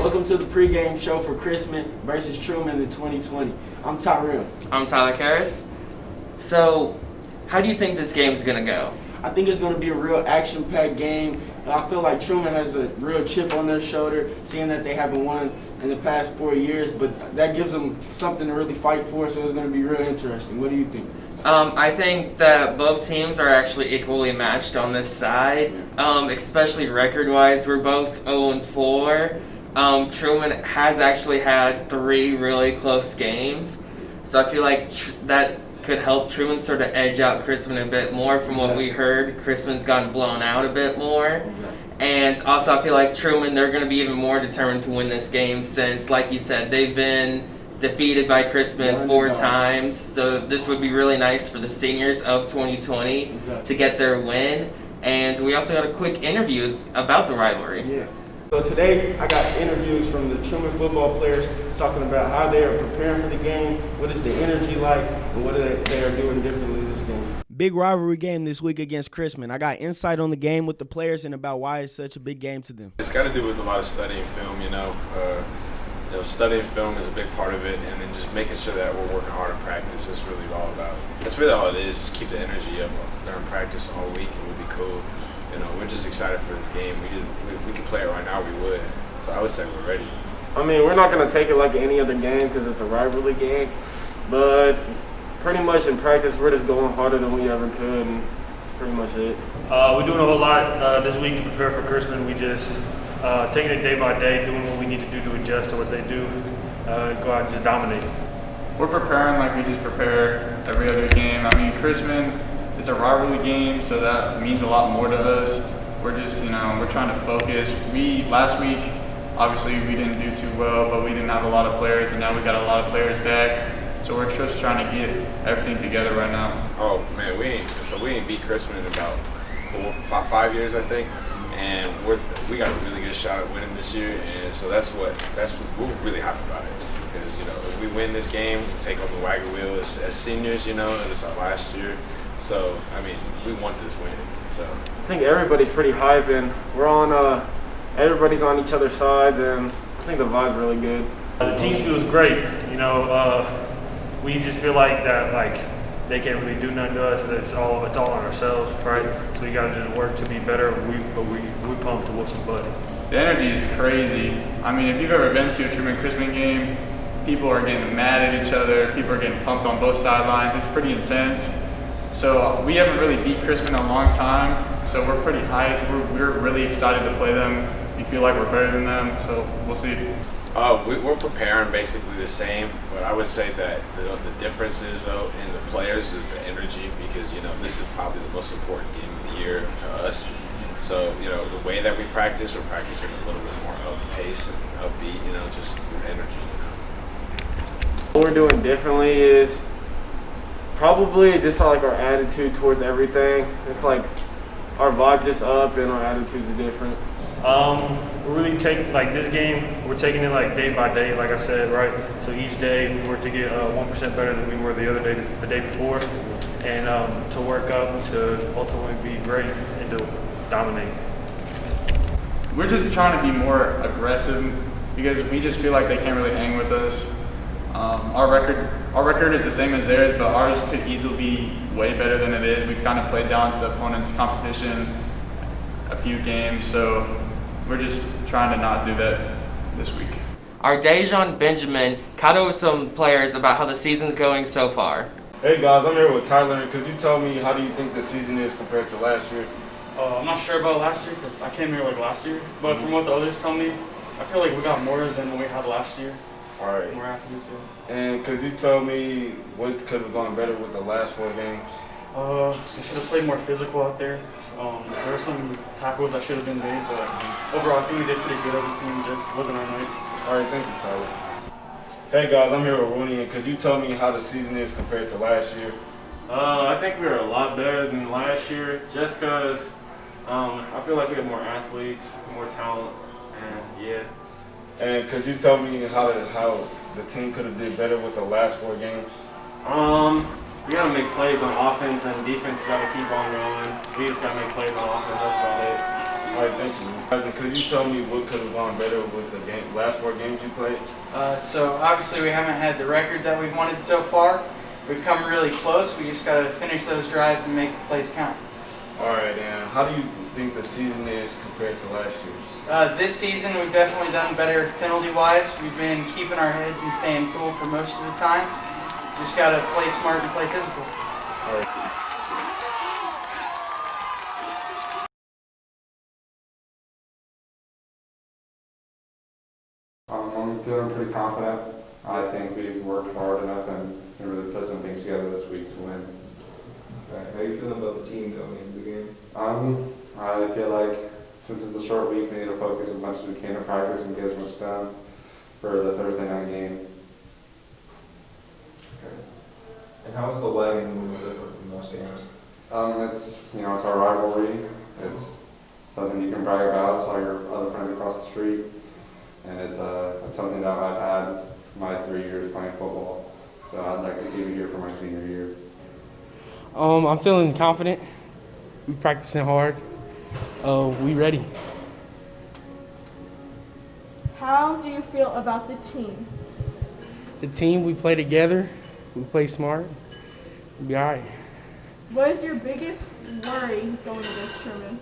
Welcome to the pregame show for Chrisman versus Truman in 2020. I'm Tyrell. I'm Tyler Karras. So, how do you think this game's going to go? I think it's going to be a real action-packed game. I feel like Truman has a real chip on their shoulder, seeing that they haven't won in the past 4 years, but that gives them something to really fight for, so it's going to be real interesting. What do you think? I think that both teams are actually equally matched on this side, especially record-wise. We're both 0-4. Truman has actually had 3 really close games, so I feel like that could help Truman sort of edge out Chrisman a bit more. From what we heard, Chrisman's gotten blown out a bit more. And also I feel like Truman, they're going to be even more determined to win this game since, like you said, they've been defeated by Chrisman 4 times. So this would be really nice for the seniors of 2020 to get their win. And we also got a quick interviews about the rivalry. Yeah. So today I got interviews from the Truman football players talking about how they are preparing for the game, what is the energy like, and what they are doing differently this game. Big rivalry game this week against Chrisman. I got insight on the game with the players and about why it's such a big game to them. It's got to do with a lot of studying film, studying film is a big part of it, and then just making sure that we're working hard in practice. That's really all about. That's really all it is. Just keep the energy up during practice all week, and we'll be cool. We're just excited for this game. If we could play it right now, we would. So I would say we're ready. I mean, we're not going to take it like any other game because it's a rivalry game, but pretty much in practice, we're just going harder than we ever could, and pretty much it. We're doing a whole lot this week to prepare for Chrisman. We just taking it day by day, doing what we need to do to adjust to what they do, go out and just dominate. We're preparing like we just prepare every other game. I mean, Chrisman, it's a rivalry game, so that means a lot more to us. We're just, we're trying to focus. Last week, obviously we didn't do too well, but we didn't have a lot of players, and now we got a lot of players back. So we're just trying to get everything together right now. Oh man, we ain't beat Chrisman in about 5 years, I think, and we got a really good shot at winning this year, and so that's what we're really happy about it. Because if we win this game, we take over the wagon wheel as seniors. It was our last year. So, I mean, we want this win. So I think everybody's pretty hype, and we're on. Everybody's on each other's sides, and I think the vibe's really good. The team feels great. We just feel like that, they can't really do nothing to us. It's all on ourselves, right? So we got to just work to be better. But we pumped to whoop some butt. The energy is crazy. I mean, if you've ever been to a Truman Chrisman game, people are getting mad at each other. People are getting pumped on both sidelines. It's pretty intense. So we haven't really beat Chrisman in a long time, so we're pretty hyped. We're really excited to play them. We feel like we're better than them, so we'll see. We're preparing basically the same, but I would say that the difference is, though, in the players is the energy, because this is probably the most important game of the year to us. So the way that we practice, we're practicing a little bit more up pace and upbeat, just with energy. What we're doing differently is probably just our attitude towards everything. It's like our vibe just up and our attitudes are different. We're really taking this game. We're taking it day by day, like I said, right? So each day we work to get 1% better than we were the day before, and to work up to ultimately be great and to dominate. We're just trying to be more aggressive because we just feel like they can't really hang with us. Our record is the same as theirs, but ours could easily be way better than it is. We've kind of played down to the opponent's competition a few games, so we're just trying to not do that this week. Our Dejan Benjamin caught up with some players about how the season's going so far. Hey guys, I'm here with Tyler. Could you tell me how do you think the season is compared to last year? I'm not sure about last year because I came here last year, but from what the others tell me, I feel like we got more than we had last year. All right. More athletes. And could you tell me what could have gone better with the last 4 games? We should have played more physical out there. There were some tackles that should have been made, but overall I think we did pretty good as a team. Just wasn't our night. All right, thank you, Tyler. Hey guys, I'm here with Rooney, and could you tell me how the season is compared to last year? I think we were a lot better than last year, just because I feel like we have more athletes, more talent, and yeah. And could you tell me how the team could have did better with the last 4 games? We gotta make plays on offense, and defense gotta keep on going. We just gotta make plays on offense. That's about it. All right, thank you. Guys, could you tell me what could have gone better with the last 4 games you played? So obviously we haven't had the record that we've wanted so far. We've come really close. We just got to finish those drives and make the plays count. All right, and how do you think the season is compared to last year? This season we've definitely done better penalty-wise. We've been keeping our heads and staying cool for most of the time. Just got to play smart and play physical. All right. I'm feeling pretty confident. I think we've worked hard enough and really put some things together this week to win. Okay. How are you feeling about the team going into the game? I feel like since it's a short week, we need to focus as much as we can in practice and get as much done for the Thursday night game. Okay. And how is the wagon moving different from most games? It's our rivalry. It's something you can brag about. Tell your other friends across the street. And it's something that I've had my 3 years playing football. So I'd like to keep it here for my senior year. I'm feeling confident. We practicing hard. We ready. How do you feel about the team? The team, we play together. We play smart. We'll be all right. What is your biggest worry going against Truman?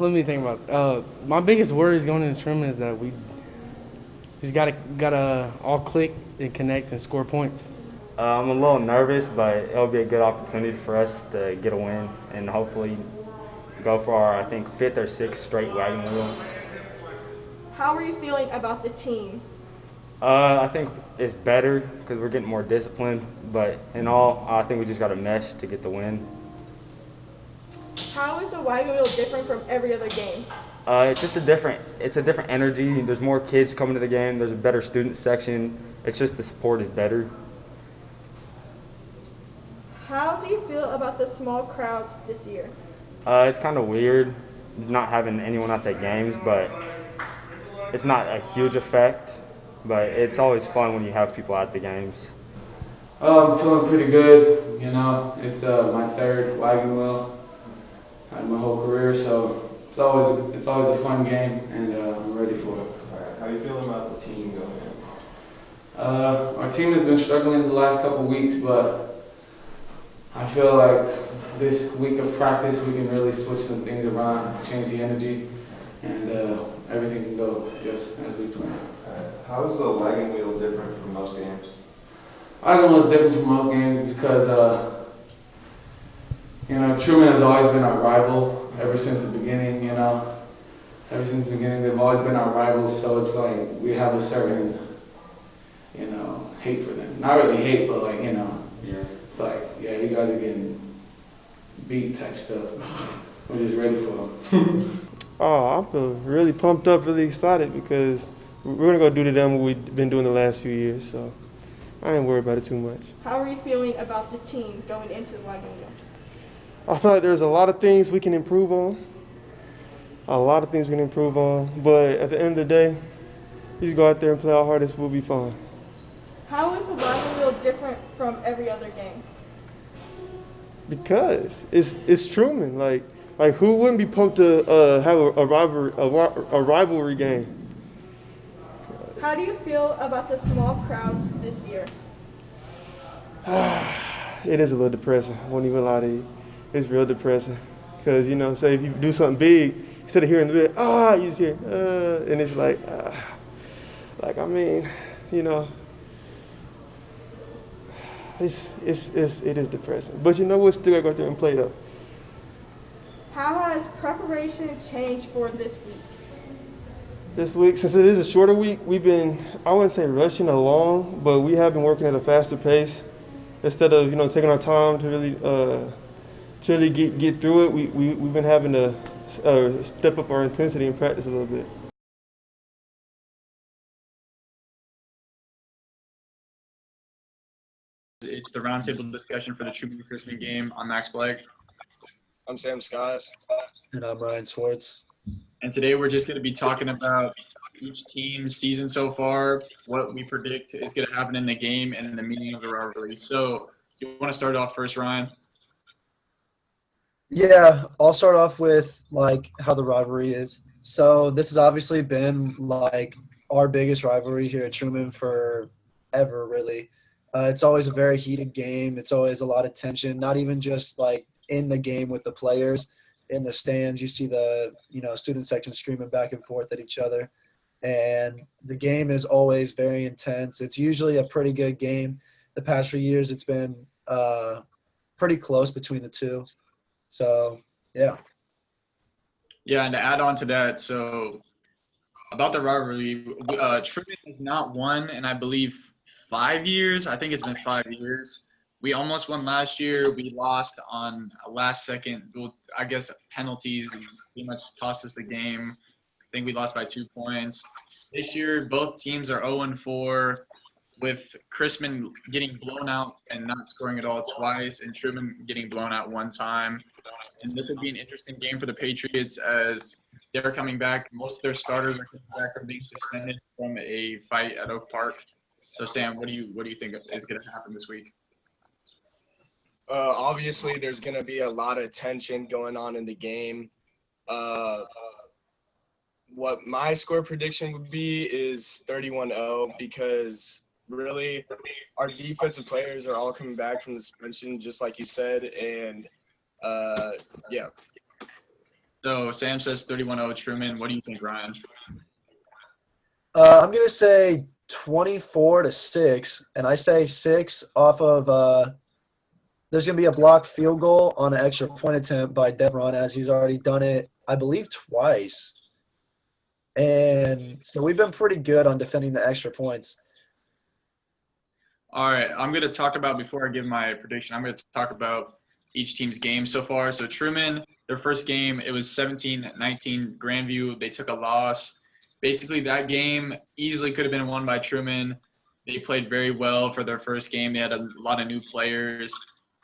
Let me think about it. My biggest worry is going into Truman is that we just gotta all click and connect and score points. I'm a little nervous, but it'll be a good opportunity for us to get a win and hopefully go for our, I think, 5th or 6th straight wagon wheel. How are you feeling about the team? I think it's better because we're getting more disciplined, but in all, I think we just got to mesh to get the win. How is the wagon wheel different from every other game? It's just a different energy. There's more kids coming to the game. There's a better student section. It's just the support is better. How do you feel about the small crowds this year? It's kind of weird not having anyone at the games, but it's not a huge effect. But it's always fun when you have people at the games. I'm feeling pretty good. It's my 3rd wagon wheel out of my whole career, so it's always a fun game, and I'm ready for it. All right. How are you feeling about the team going in? Our team has been struggling the last couple weeks, but I feel like this week of practice we can really switch some things around, change the energy, and everything can go just as we planned. How is the wagon wheel different from most games? I don't know what's different from most games because, Truman has always been our rival ever since the beginning, Ever since the beginning, they've always been our rivals, so it's like we have a certain, hate for them. Not really hate, but like, it's like, yeah, you guys are getting beat type stuff. We're just ready for them. I feel really pumped up, really excited because we're going to go do to them what we've been doing the last few years, so I ain't worried about it too much. How are you feeling about the team going into the wagon wheel? I feel like there's a lot of things we can improve on. But at the end of the day, you just go out there and play our hardest, we'll be fine. How is the wagon wheel different from every other game? Because it's Truman. Like who wouldn't be pumped to have a rivalry game? How do you feel about the small crowds this year? It is a little depressing. I won't even lie to you. It's real depressing. Because, say if you do something big, instead of hearing the bit, you just hear, and it's like, it is depressing. But you know what? Still got to go out there and play though. How has preparation changed for this week? This week, since it is a shorter week, we've been, I wouldn't say rushing along, but we have been working at a faster pace. Instead of, taking our time to really get through it, we've been having to step up our intensity and practice a little bit. It's the roundtable discussion for the Truman Chrisman game. I'm Max Blake. I'm Sam Scott. And I'm Ryan Swartz. And today we're just going to be talking about each team's season so far, what we predict is going to happen in the game, and the meaning of the rivalry. So you want to start off first, Ryan? Yeah, I'll start off with like how the rivalry is. So this has obviously been like our biggest rivalry here at Truman for ever, really. It's always a very heated game. It's always a lot of tension, not even just like in the game with the players. In the stands, you see the student section screaming back and forth at each other, and the game is always very intense. It's usually a pretty good game. The past few years, it's been pretty close between the two. So, yeah. Yeah, and to add on to that, so about the rivalry, Truman has not won in, I believe, 5 years. I think it's been 5 years. We almost won last year. We lost on a last second, well, I guess, penalties. And pretty much tossed us the game. I think we lost by 2 points. This year, both teams are 0-4, with Chrisman getting blown out and not scoring at all twice, and Truman getting blown out one time. And this would be an interesting game for the Patriots as they're coming back. Most of their starters are coming back from being suspended from a fight at Oak Park. So, Sam, what do you think is going to happen this week? Obviously, there's going to be a lot of tension going on in the game. What my score prediction would be is 31-0 because really our defensive players are all coming back from the suspension, just like you said, and yeah. So Sam says 31-0 Truman. What do you think, Ryan? I'm going to say 24-6, and I say 6 off of there's going to be a blocked field goal on an extra point attempt by Devron, as he's already done it, I believe, twice. And so we've been pretty good on defending the extra points. All right, I'm going to talk about, before I give my prediction, I'm going to talk about each team's game so far. So Truman, their first game, it was 17-19 Grandview. They took a loss. Basically, that game easily could have been won by Truman. They played very well for their first game. They had a lot of new players,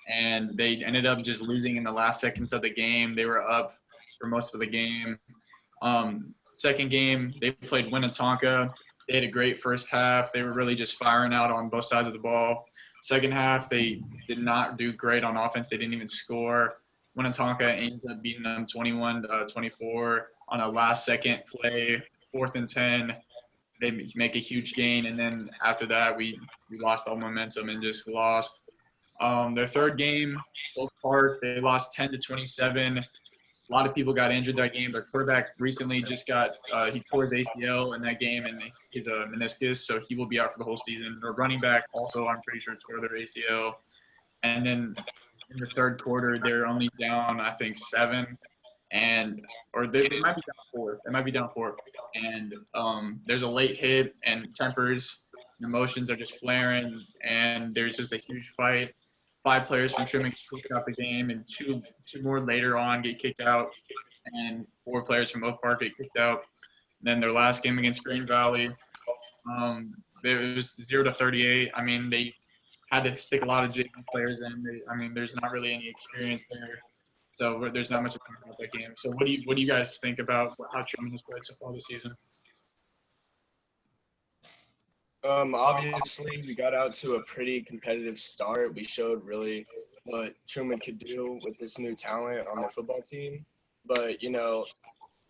and they ended up just losing in the last seconds of the game. They were up for most of the game. Second game, they played Winnetonka. They had a great first half. They were really just firing out on both sides of the ball. Second half, they did not do great on offense. They didn't even score. Winnetonka ends up beating them 21-24 on a last-second play, 4th and 10. They make a huge gain, and then after that, we lost all momentum and just lost. Their third game, Oak Park, they lost 10-27. A lot of people got injured that game. Their quarterback recently just he tore his ACL in that game, and he's a meniscus, so he will be out for the whole season. Their running back also, I'm pretty sure, tore their ACL. And then in the third quarter, they're only down, I think, 7, or they might be down 4. They might be down 4. And there's a late hit, and tempers, emotions are just flaring, and there's just a huge fight. 5 players from Truman get kicked out the game, and two more later on get kicked out, and 4 players from Oak Park get kicked out. And then their last game against Green Valley, it was 0-38. I mean, they had to stick a lot of JV players in. There's not really any experience there, so there's not much to talk about that game. So what do you guys think about how Truman has played so far this season? Obviously, we got out to a pretty competitive start. We showed really what Truman could do with this new talent on their football team. But, a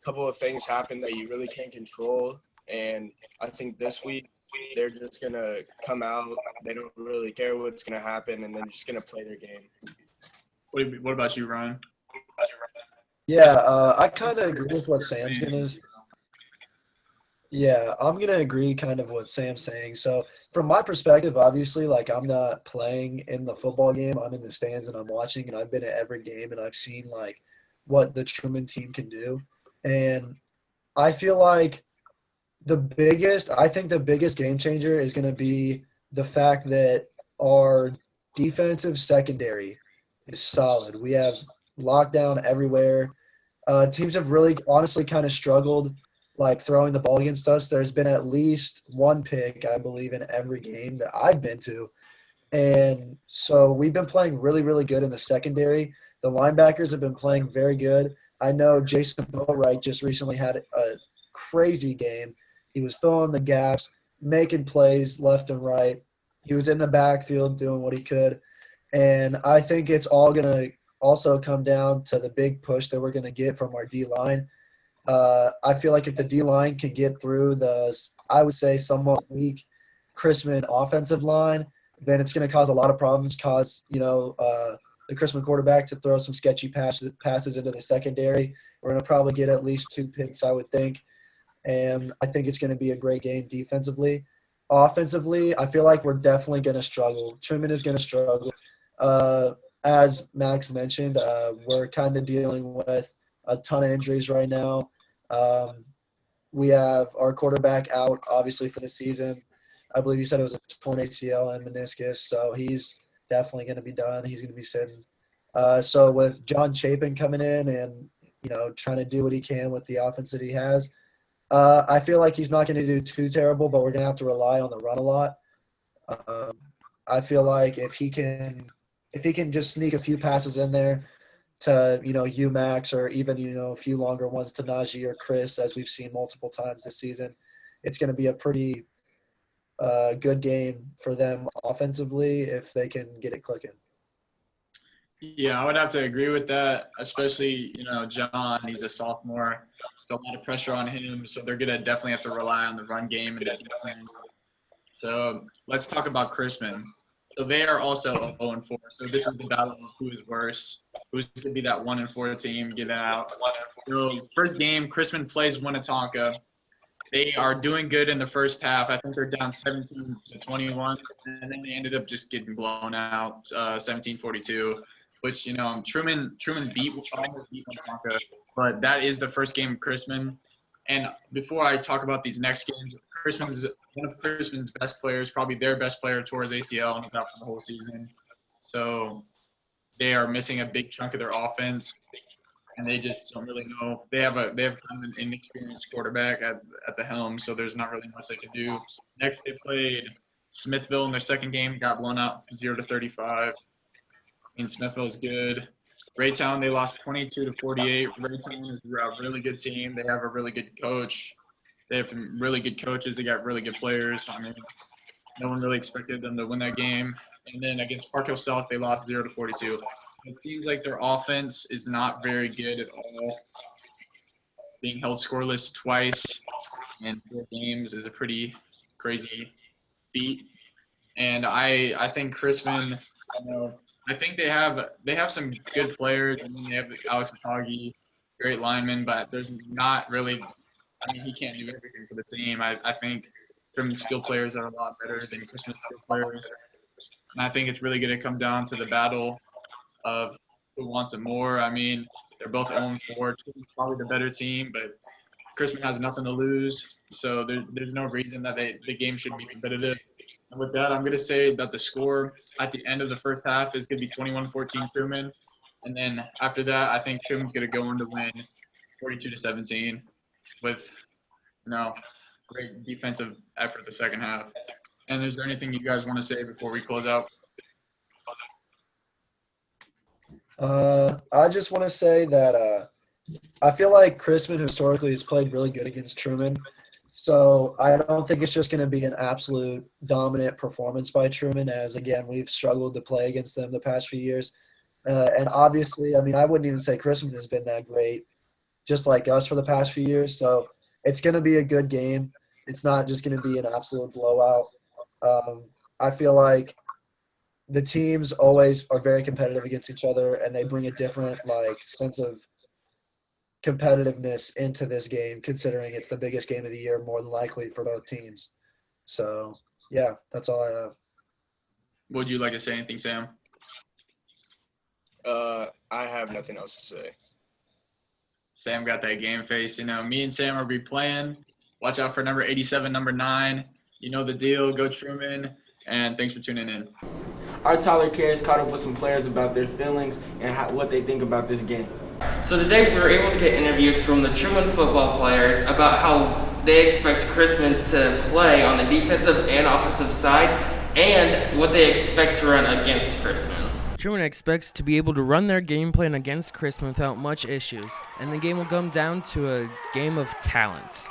couple of things happened that you really can't control. And I think this week they're just going to come out. They don't really care what's going to happen, and they're just going to play their game. What about you, Ryan? Yeah, I kind of agree with what Sam's going to – yeah, I'm going to agree kind of what Sam's saying. So from my perspective, obviously, like I'm not playing in the football game. I'm in the stands and I'm watching, and I've been at every game and I've seen like what the Truman team can do. And I feel like the biggest game changer is going to be the fact that our defensive secondary is solid. We have lockdown everywhere. Teams have really honestly kind of struggled like throwing the ball against us. There's been at least 1 pick, I believe, in every game that I've been to. And so we've been playing really, really good in the secondary. The linebackers have been playing very good. I know Jason Boatwright just recently had a crazy game. He was filling the gaps, making plays left and right. He was in the backfield doing what he could. And I think it's all going to also come down to the big push that we're going to get from our D-line. I feel like if the D-line can get through the, I would say, somewhat weak Chrisman offensive line, then it's going to cause a lot of problems, the Chrisman quarterback to throw some sketchy passes into the secondary. We're going to probably get at least 2 picks, I would think. And I think it's going to be a great game defensively. Offensively, I feel like we're definitely going to struggle. Truman is going to struggle. As Max mentioned, we're kind of dealing with a ton of injuries right now. We have our quarterback out, obviously, for the season. I believe you said it was a torn ACL and meniscus, so he's definitely going to be done. He's going to be sitting. So with John Chapin coming in and, trying to do what he can with the offense that he has, I feel like he's not going to do too terrible, but we're going to have to rely on the run a lot. I feel like if he can just sneak a few passes in there to, UMax or even, a few longer ones to Najee or Chris, as we've seen multiple times this season, it's going to be a pretty good game for them offensively if they can get it clicking. Yeah, I would have to agree with that, especially, John, he's a sophomore. It's a lot of pressure on him, so they're going to definitely have to rely on the run game and the defense. So let's talk about Chrisman. So they are also 0-4. So this is the battle of who is worse, who's going to be that 1-4 team getting out. So first game, Chrisman plays Winnetonka. They are doing good in the first half. I think they're down 17-21, and then they ended up just getting blown out 17-42. Which, Truman almost beat Winnetonka, but that is the first game of Chrisman. And before I talk about these next games, Chrisman's one of Chrisman's best players, probably their best player, tore his ACL and was out for the whole season. So they are missing a big chunk of their offense, and they just don't really know. They have kind of an inexperienced quarterback at the helm, so there's not really much they can do. Next, they played Smithville in their second game, got blown out 0-35. Smithville is good. Raytown, they lost 22-48. Raytown is a really good team. They have a really good coach. They have some really good coaches. They got really good players. I mean, no one really expected them to win that game. And then against Park Hill South, they lost 0-42. So it seems like their offense is not very good at all. Being held scoreless twice in 4 games is a pretty crazy feat. And I think Chrisman, I think they have some good players. I mean, they have Alex Atagi, great lineman, but there's not really – I mean, he can't do everything for the team. I think Truman's skill players are a lot better than Chrisman's skill players. And I think it's really going to come down to the battle of who wants it more. I mean, they're both 0-4. Truman's probably the better team, but Chrisman has nothing to lose. So there's no reason that the game should be competitive. And with that, I'm going to say that the score at the end of the first half is going to be 21-14 Truman. And then after that, I think Truman's going to go on to win 42-17 with, great defensive effort the second half. And is there anything you guys want to say before we close out? I just want to say that I feel like Chrisman historically has played really good against Truman. So I don't think it's just going to be an absolute dominant performance by Truman, as, again, we've struggled to play against them the past few years. And obviously, I mean, I wouldn't even say Chrisman has been that great, just like us for the past few years. So it's going to be a good game. It's not just going to be an absolute blowout. I feel like the teams always are very competitive against each other, and they bring a different, sense of competitiveness into this game, considering it's the biggest game of the year, more than likely, for both teams. So, yeah, that's all I have. Would you like to say anything, Sam? I have nothing else to say. Sam got that game face. Me and Sam will be playing. Watch out for number 87, number 9. You know the deal. Go Truman. And thanks for tuning in. Our Tyler Cares caught up with some players about their feelings and what they think about this game. So today we were able to get interviews from the Truman football players about how they expect Chrisman to play on the defensive and offensive side and what they expect to run against Chrisman. Truman expects to be able to run their game plan against Chrisman without much issues, and the game will come down to a game of talent.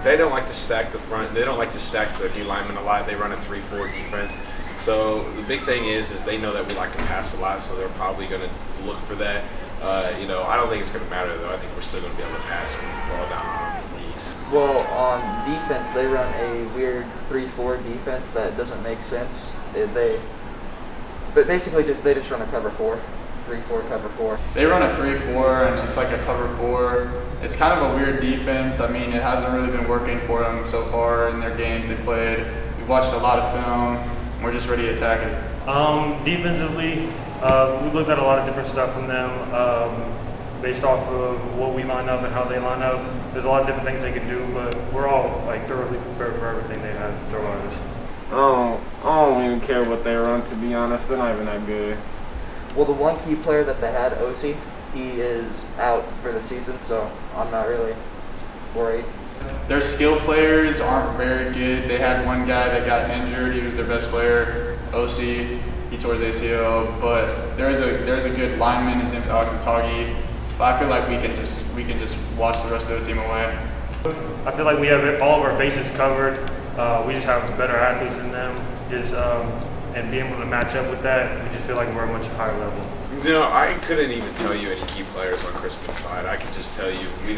They don't like to stack the front. They don't like to stack the D linemen a lot. They run a 3-4 defense. So the big thing is they know that we like to pass a lot, so they're probably going to look for that. I don't think it's going to matter though. I think we're still going to be able to pass the ball down on these. Well, on defense, they run a weird 3-4 defense that doesn't make sense. But basically, they just run a cover 4. 3-4 cover 4. They run a 3-4 and it's like a cover 4. It's kind of a weird defense. I mean, it hasn't really been working for them so far in their games they played. We've watched a lot of film. We're just ready to attack it. Defensively, we looked at a lot of different stuff from them based off of what we line up and how they line up. There's a lot of different things they can do, but we're all thoroughly prepared for everything they have to throw at us. I don't even care what they run, to be honest. They're not even that good. Well, the one key player that they had, OC, he is out for the season, so I'm not really worried. Their skill players aren't very good. They had one guy that got injured. He was their best player, OC. He tore his ACL, but there's a good lineman. His name's Alex Atagi. But I feel like we can just watch the rest of the team away. I feel like we have all of our bases covered. We just have better athletes than them. And being able to match up with that, we just feel like we're at a much higher level. I couldn't even tell you any key players on Chrisman's side. I could just tell you we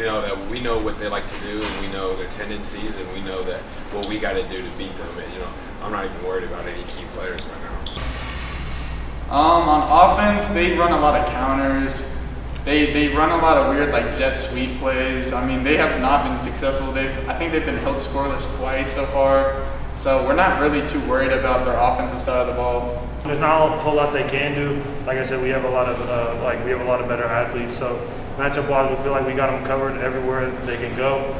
know what they like to do, and we know their tendencies, and we know that what we got to do to beat them. And I'm not even worried about any key players right now. On offense, they run a lot of counters. They run a lot of weird jet sweep plays. I mean, they have not been successful. I think they've been held scoreless twice so far. So we're not really too worried about their offensive side of the ball. There's not a whole lot they can do. Like I said, we have a lot of better athletes. So matchup-wise, we feel like we got them covered everywhere they can go.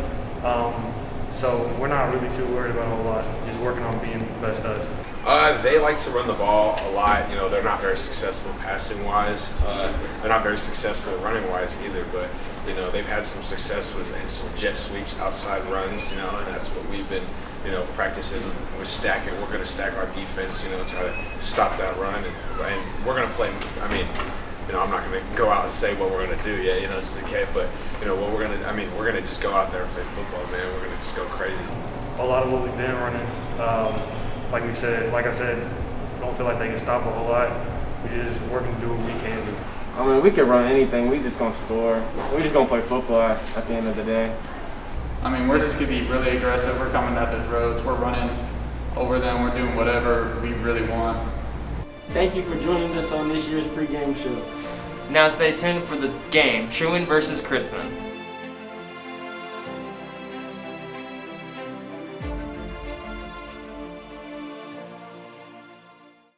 So we're not really too worried about a whole lot. Just working on being the best us. They like to run the ball a lot. They're not very successful passing-wise. They're not very successful running-wise either. But they've had some success with some jet sweeps, outside runs. And that's what we've been practicing. We're going to stack our defense. Try to stop that run, and we're going to play. I mean, I'm not going to go out and say what we're going to do yet. It's okay. But what we're going to. I mean, we're going to just go out there and play football, man. We're going to just go crazy. A lot of what we've been running. Like I said, don't feel like they can stop a whole lot. We're just working to do what we can do. I mean, we can run anything. We just gonna score. We just gonna play football at the end of the day. I mean, we're just gonna be really aggressive. We're coming at their throats. We're running over them. We're doing whatever we really want. Thank you for joining us on this year's pregame show. Now stay tuned for the game, Truman versus Chrisman.